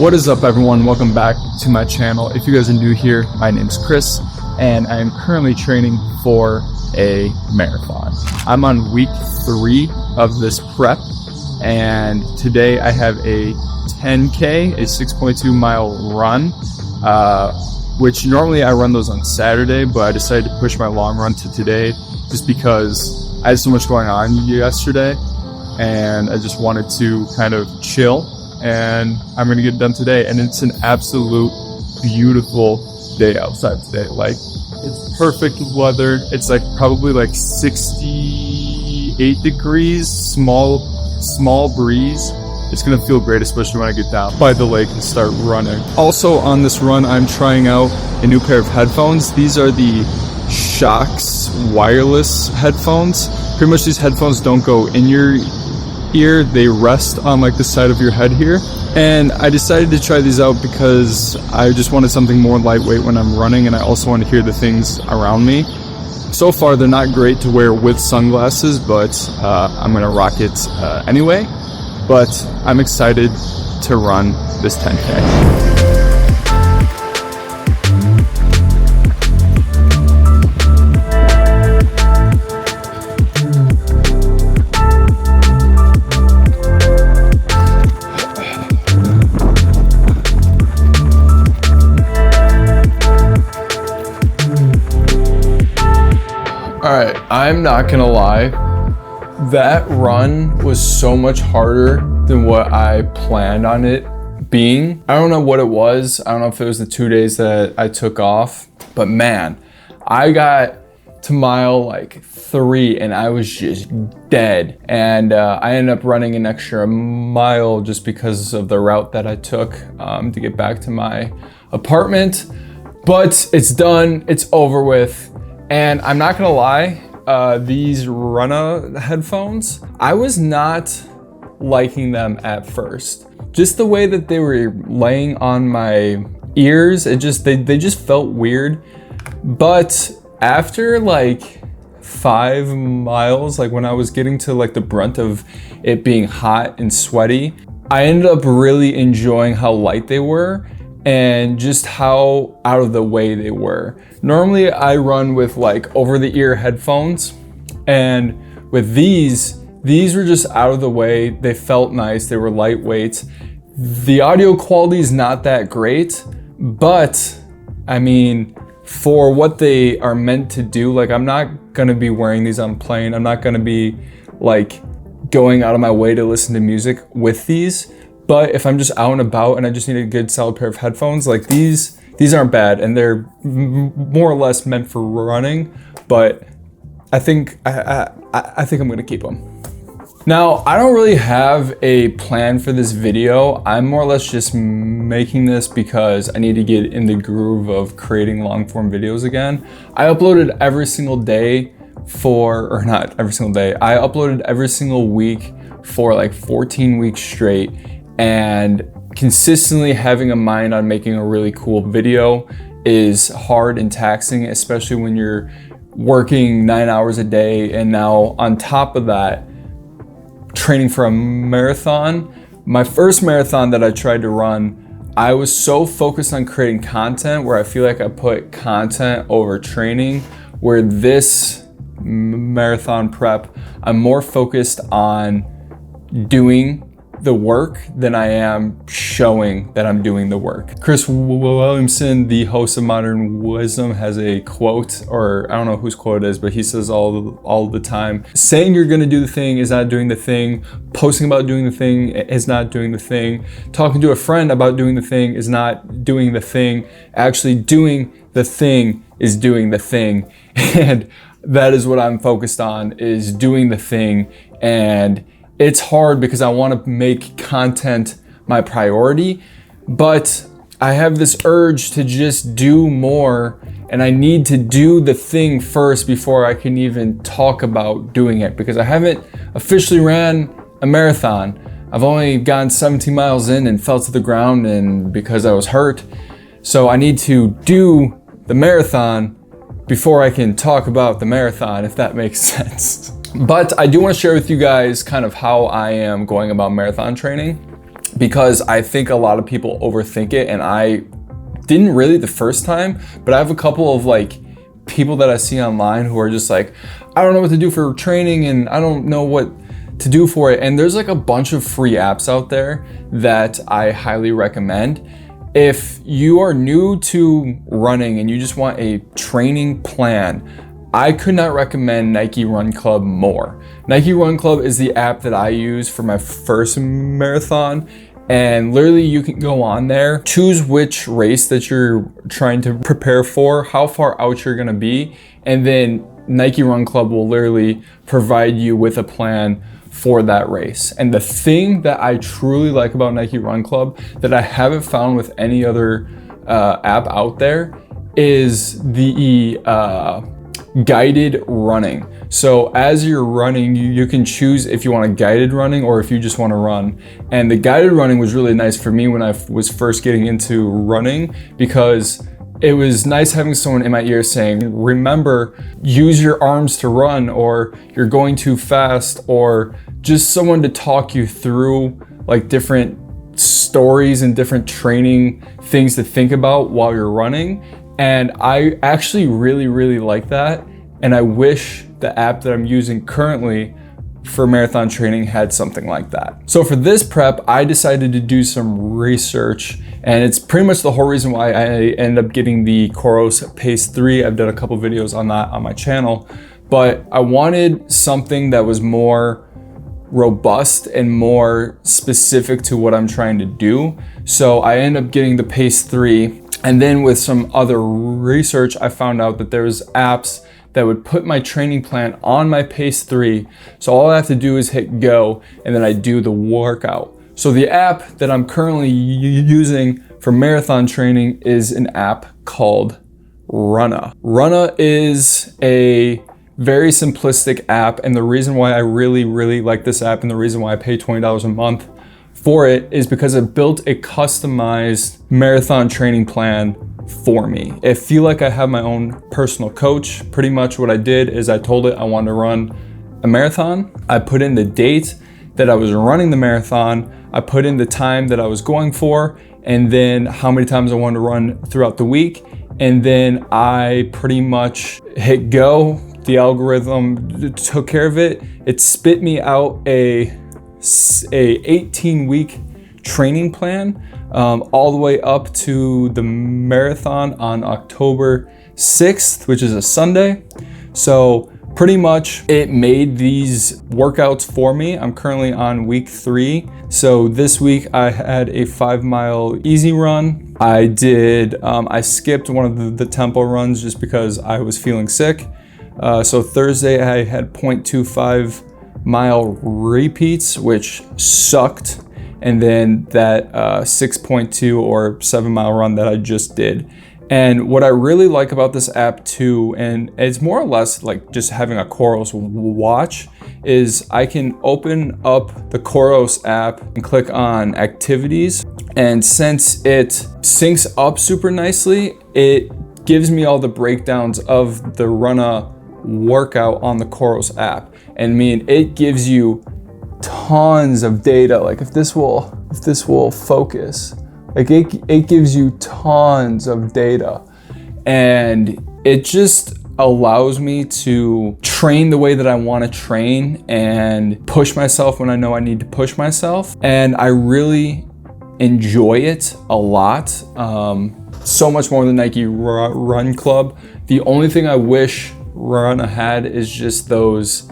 What is up, everyone? Welcome back to my channel. If you guys are new here, my name's Chris and I am currently training for a marathon. I'm on week 3 of this prep, and today I have a 10K, a 6.2 mile run, which normally I run those on Saturday, but I decided to push my long run to today just because I had so much going on yesterday and I just wanted to kind of chill, and I'm gonna get it done today. And it's an absolute beautiful day outside today. Like, it's perfect weather. It's like probably like 68 degrees, small breeze. It's gonna feel great, especially when I get down by the lake and start running. Also on this run, I'm trying out a new pair of headphones. These are the Shocks wireless headphones. Pretty much these headphones don't go in your ear, they rest on like the side of your head here. And I decided to try these out because I just wanted something more lightweight when I'm running, and I also want to hear the things around me. So far they're not great to wear with sunglasses, but I'm gonna rock it anyway. But I'm excited to run this 10K. Alright, I'm not gonna lie, that run was so much harder than what I planned on it being. I don't know what it was. I don't know if it was the 2 days that I took off, but man, I got to mile like 3 and I was just dead. And I ended up running an extra mile just because of the route that I took to get back to my apartment. But it's done, it's over with. And I'm not gonna lie, these RUNNA headphones, I was not liking them at first. Just the way that they were laying on my ears, they just felt weird. But after like 5 miles, like when I was getting to like the brunt of it being hot and sweaty, I ended up really enjoying how light they were and just how out of the way they were. Normally I run with like over the ear headphones, and with these were just out of the way. They felt nice, they were lightweight. The audio quality is not that great, but I mean, for what they are meant to do, like I'm not gonna be wearing these on a plane. I'm not gonna be like going out of my way to listen to music with these. But if I'm just out and about and I just need a good solid pair of headphones, like these aren't bad, and they're more or less meant for running, but I think I'm gonna keep them. Now, I don't really have a plan for this video. I'm more or less just making this because I need to get in the groove of creating long form videos again. I uploaded every single day or not every single day. I uploaded every single week for like 14 weeks straight. And consistently having a mind on making a really cool video is hard and taxing, especially when you're working 9 hours a day, and now on top of that, training for a marathon. My first marathon that I tried to run, I was so focused on creating content where I feel like I put content over training, where this marathon prep, I'm more focused on doing the work than I am showing that I'm doing the work. Chris Williamson, the host of Modern Wisdom, has a quote, or I don't know whose quote it is, but he says all the time, saying you're gonna do the thing is not doing the thing, posting about doing the thing is not doing the thing, talking to a friend about doing the thing is not doing the thing, actually doing the thing is doing the thing. And that is what I'm focused on, is doing the thing. And it's hard because I want to make content my priority, but I have this urge to just do more, and I need to do the thing first before I can even talk about doing it, because I haven't officially ran a marathon. I've only gotten 17 miles in and fell to the ground, and because I was hurt. So I need to do the marathon before I can talk about the marathon, if that makes sense. But I do want to share with you guys kind of how I am going about marathon training. because I think a lot of people overthink it, and I didn't really the first time, but I have a couple of like people that I see online who are just like, I don't know what to do for training and I don't know what to do for it. And there's like a bunch of free apps out there that I highly recommend. If you are new to running and you just want a training plan, I could not recommend Nike Run Club more. Nike Run Club is the app that I use for my first marathon. And literally you can go on there, choose which race that you're trying to prepare for, how far out you're gonna be, and then Nike Run Club will literally provide you with a plan for that race. And the thing that I truly like about Nike Run Club that I haven't found with any other app out there is the guided running. So as you're running, you can choose if you want a guided running or if you just want to run. And the guided running was really nice for me when I was first getting into running, because it was nice having someone in my ear saying, remember, use your arms to run, or you're going too fast, or just someone to talk you through like different stories and different training things to think about while you're running. And I actually really like that. And I wish the app that I'm using currently for marathon training had something like that. So for this prep, I decided to do some research, and it's pretty much the whole reason why I ended up getting the Coros Pace 3. I've done a couple videos on that on my channel, but I wanted something that was more robust and more specific to what I'm trying to do. So I ended up getting the Pace 3, and then with some other research, I found out that there's apps that would put my training plan on my Pace 3. So all I have to do is hit go, and then I do the workout. So the app that I'm currently using for marathon training is an app called RUNNA. RUNNA is a very simplistic app, and the reason why I really like this app and the reason why I pay $20 a month for it is because it built a customized marathon training plan for me. I feel like I have my own personal coach. Pretty much what I did is I told it I wanted to run a marathon. I put in the date that I was running the marathon. I put in the time that I was going for, and then how many times I wanted to run throughout the week. And then I pretty much hit go. The algorithm took care of it. It spit me out a 18-week training plan, all the way up to the marathon on October 6th, which is a Sunday. So pretty much it made these workouts for me. I'm currently on week 3. So this week I had a 5-mile easy run. I skipped one of the tempo runs just because I was feeling sick. So Thursday I had 0.25 mile repeats, which sucked. And then that 6.2 or 7-mile run that I just did. And what I really like about this app too, and it's more or less like just having a Coros watch, is I can open up the Coros app and click on activities. And since it syncs up super nicely, it gives me all the breakdowns of the RUNNA workout on the Coros app. And it gives you tons of data. Like if this will focus, like it gives you tons of data, and it just allows me to train the way that I want to train and push myself when I know I need to push myself. And I really enjoy it a lot, so much more than Nike Run Club. The only thing I wish RUNNA had is just those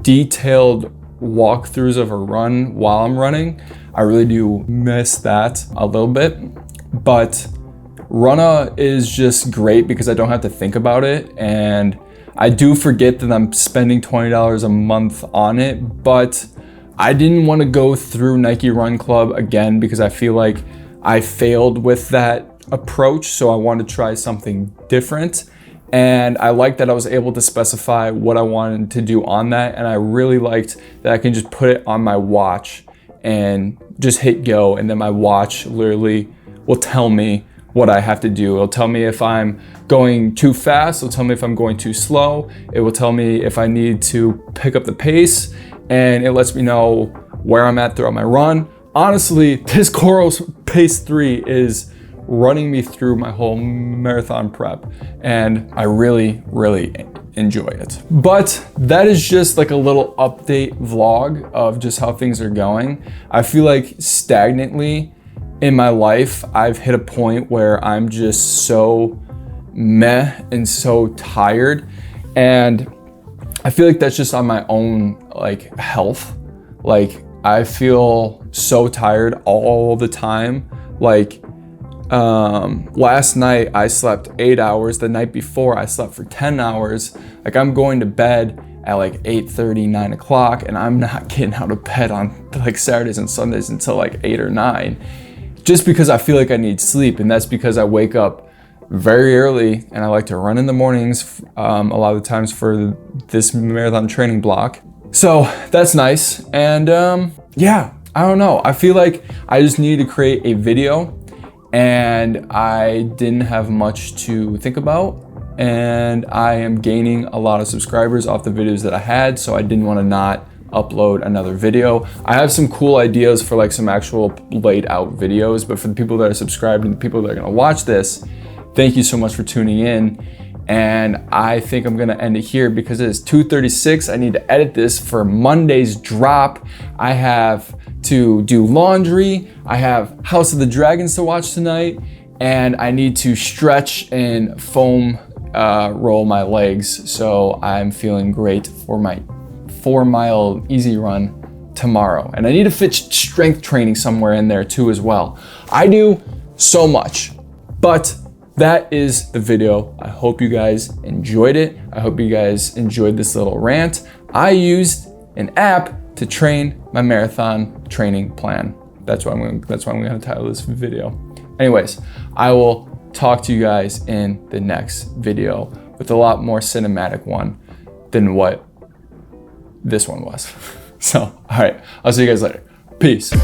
detailed walkthroughs of a run while I'm running. I really do miss that a little bit, but RUNNA is just great because I don't have to think about it, and I do forget that I'm spending $20 a month on it, but I didn't want to go through Nike Run Club again because I feel like I failed with that approach, so I wanted to try something different. And I liked that I was able to specify what I wanted to do on that. And I really liked that I can just put it on my watch and just hit go. And then my watch literally will tell me what I have to do. It'll tell me if I'm going too fast. It'll tell me if I'm going too slow. It will tell me if I need to pick up the pace. And it lets me know where I'm at throughout my run. honestly, this Coro Pace 3 is running me through my whole marathon prep, and I really, really enjoy it. But that is just like a little update vlog of just how things are going. I feel like stagnantly in my life, I've hit a point where I'm just so meh and so tired, and I feel like that's just on my own like health. Like I feel so tired all the time. Like last night I slept 8 hours. The night before I slept for 10 hours. Like I'm going to bed at like 8:30, 9 o'clock, and I'm not getting out of bed on like Saturdays and Sundays until like 8 or 9, just because I feel like I need sleep. And that's because I wake up very early and I like to run in the mornings a lot of the times for this marathon training block. So that's nice. And yeah, I don't know. I feel like I just needed to create a video, and I didn't have much to think about, and I am gaining a lot of subscribers off the videos that I had, so I didn't want to not upload another video. I have some cool ideas for like some actual laid out videos, but for the people that are subscribed and the people that are going to watch this, thank you so much for tuning in. And I think I'm gonna end it here because it is 2:36. I need to edit this for Monday's drop. I have to do laundry. I have House of the Dragons to watch tonight, and I need to stretch and foam roll my legs. So I'm feeling great for my 4-mile easy run tomorrow. And I need to fit strength training somewhere in there too as well. I do so much, but that is the video. I hope you guys enjoyed it. I hope you guys enjoyed this little rant. I used an app to train my marathon training plan. That's why I'm gonna title this video. Anyways, I will talk to you guys in the next video with a lot more cinematic one than what this one was. So, all right, I'll see you guys later. Peace.